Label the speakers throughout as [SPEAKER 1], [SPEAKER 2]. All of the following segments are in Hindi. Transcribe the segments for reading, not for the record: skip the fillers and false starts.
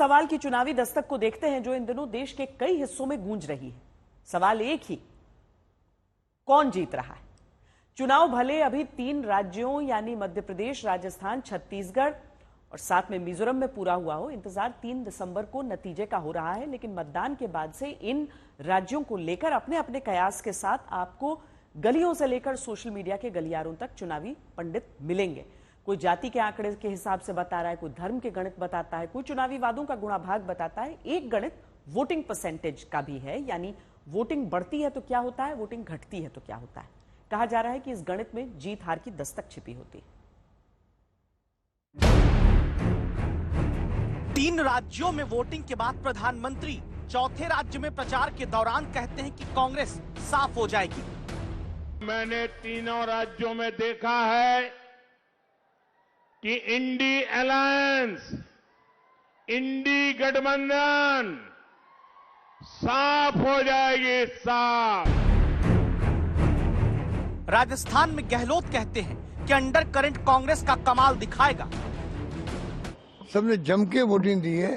[SPEAKER 1] सवाल की चुनावी दस्तक को देखते हैं जो इन दिनों देश के कई हिस्सों में गूंज रही है। सवाल एक ही, कौन जीत रहा है? चुनाव भले अभी 3 राज्यों यानी मध्य प्रदेश, राजस्थान, छत्तीसगढ़ और साथ में मिजोरम में पूरा हुआ हो। इंतजार 3 दिसंबर को नतीजे का हो रहा है, लेकिन मतदान के बाद से इन राज्यों को लेकर अपने अपने कयास के साथ आपको गलियों से लेकर सोशल मीडिया के गलियारों तक चुनावी पंडित मिलेंगे। कोई जाति के आंकड़े के हिसाब से बता रहा है, कोई धर्म के गणित बताता है, कोई चुनावी वादों का गुणा भाग बताता है। एक गणित वोटिंग परसेंटेज का भी है, यानी वोटिंग बढ़ती है तो क्या होता है, वोटिंग घटती है तो क्या होता है। कहा जा रहा है कि इस गणित में जीत हार की दस्तक छिपी होती है।
[SPEAKER 2] 3 राज्यों में वोटिंग के बाद प्रधानमंत्री चौथे राज्य में प्रचार के दौरान कहते हैं कि कांग्रेस साफ हो जाएगी।
[SPEAKER 3] मैंने तीनों राज्यों में देखा है कि इंडी अलायंस, इंडी गठबंधन साफ हो जाएगी, साफ।
[SPEAKER 2] राजस्थान में गहलोत कहते हैं कि अंडर करंट कांग्रेस का कमाल दिखाएगा।
[SPEAKER 4] सबने जम के वोटिंग दी है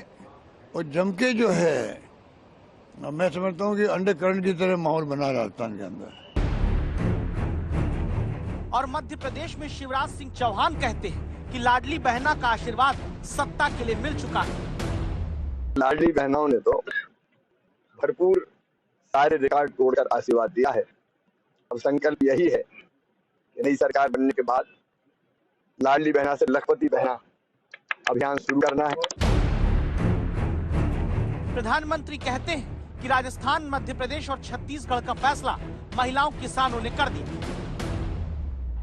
[SPEAKER 4] और जम के जो है मैं समझता हूं कि अंडर करंट की तरह माहौल बना राजस्थान के अंदर।
[SPEAKER 2] और मध्य प्रदेश में शिवराज सिंह चौहान कहते हैं कि लाडली बहना का आशीर्वाद सत्ता के लिए मिल चुका है।
[SPEAKER 5] लाडली बहनों ने तो भरपूर सारे रिकॉर्ड तोड़कर आशीर्वाद दिया है। अब संकल्प यही है कि नई सरकार बनने के बाद लाडली बहना से लखपति बहना अभियान शुरू करना है।
[SPEAKER 2] प्रधानमंत्री कहते हैं कि राजस्थान, मध्य प्रदेश और छत्तीसगढ़ का फैसला महिलाओं किसानों ने कर दिया।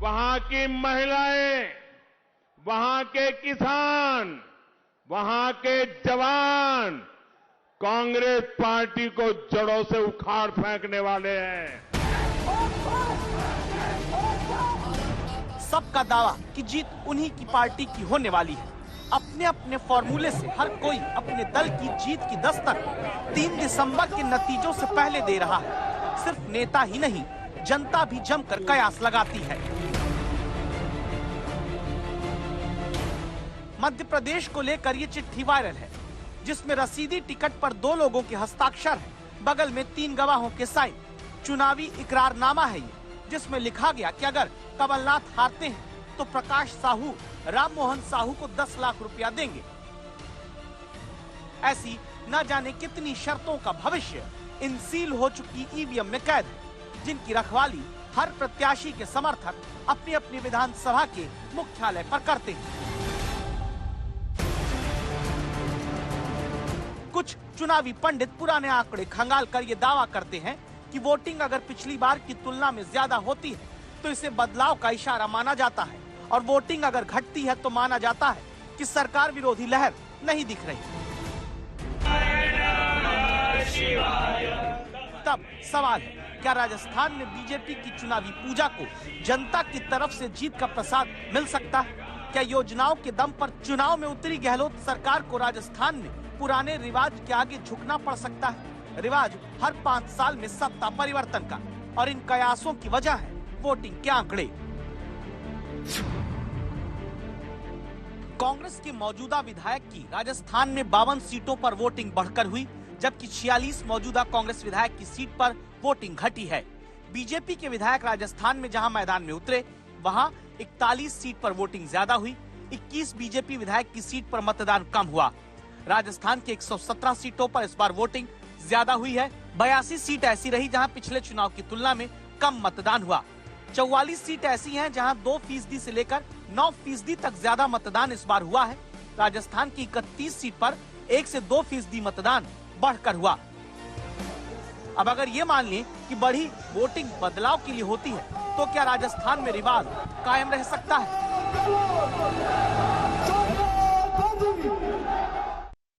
[SPEAKER 3] वहां की महिलाएं, वहां के किसान, वहां के जवान कांग्रेस पार्टी को जड़ों से उखाड़ फेंकने वाले हैं।
[SPEAKER 2] सबका दावा कि जीत उन्हीं की पार्टी की होने वाली है। अपने अपने फॉर्मूले से हर कोई अपने दल की जीत की दस्तक 3 दिसंबर के नतीजों से पहले दे रहा है। सिर्फ नेता ही नहीं, जनता भी जमकर कयास लगाती है। मध्य प्रदेश को लेकर ये चिट्ठी वायरल है, जिसमें रसीदी टिकट पर 2 लोगों के हस्ताक्षर है, बगल में 3 गवाहों के साइन। चुनावी इकरारनामा है ये, जिसमें लिखा गया कि अगर कमलनाथ हारते हैं तो प्रकाश साहू राम मोहन साहू को 10 लाख रुपया देंगे। ऐसी न जाने कितनी शर्तों का भविष्य इन सील हो चुकी ईवीएम में कैद है, जिनकी रखवाली हर प्रत्याशी के समर्थक अपनी अपनी विधानसभा के मुख्यालय पर करते हैं। कुछ चुनावी पंडित पुराने आंकड़े खंगाल कर ये दावा करते हैं कि वोटिंग अगर पिछली बार की तुलना में ज्यादा होती है तो इसे बदलाव का इशारा माना जाता है, और वोटिंग अगर घटती है तो माना जाता है कि सरकार विरोधी लहर नहीं दिख रही। तब सवाल है, क्या राजस्थान में बीजेपी की चुनावी पूजा को जनता की तरफ से जीत का प्रसाद मिल सकता है? क्या योजनाओं के दम पर चुनाव में उतरी गहलोत सरकार को राजस्थान में पुराने रिवाज के आगे झुकना पड़ सकता है? रिवाज हर 5 साल में सत्ता परिवर्तन का, और इन कयासों की वजह है वोटिंग के आंकड़े। कांग्रेस के मौजूदा विधायक की राजस्थान में 52 सीटों पर वोटिंग बढ़कर हुई, जबकि 46 मौजूदा कांग्रेस विधायक की सीट पर वोटिंग घटी है। बीजेपी के विधायक राजस्थान में जहां मैदान में उतरे, वहां 41 सीट पर वोटिंग ज्यादा हुई। 21 बीजेपी विधायक की सीट पर मतदान कम हुआ। राजस्थान के 117 सीटों पर इस बार वोटिंग ज्यादा हुई है। 82 सीट ऐसी रही जहां पिछले चुनाव की तुलना में कम मतदान हुआ। 44 सीट ऐसी हैं जहां 2% से लेकर 9% तक ज्यादा मतदान इस बार हुआ है। राजस्थान की 31 सीट पर 1 से 2% मतदान बढ़कर हुआ। अब अगर ये मान लें कि बढ़ी वोटिंग बदलाव के लिए होती है, तो क्या राजस्थान में रिवाज कायम रह सकता है?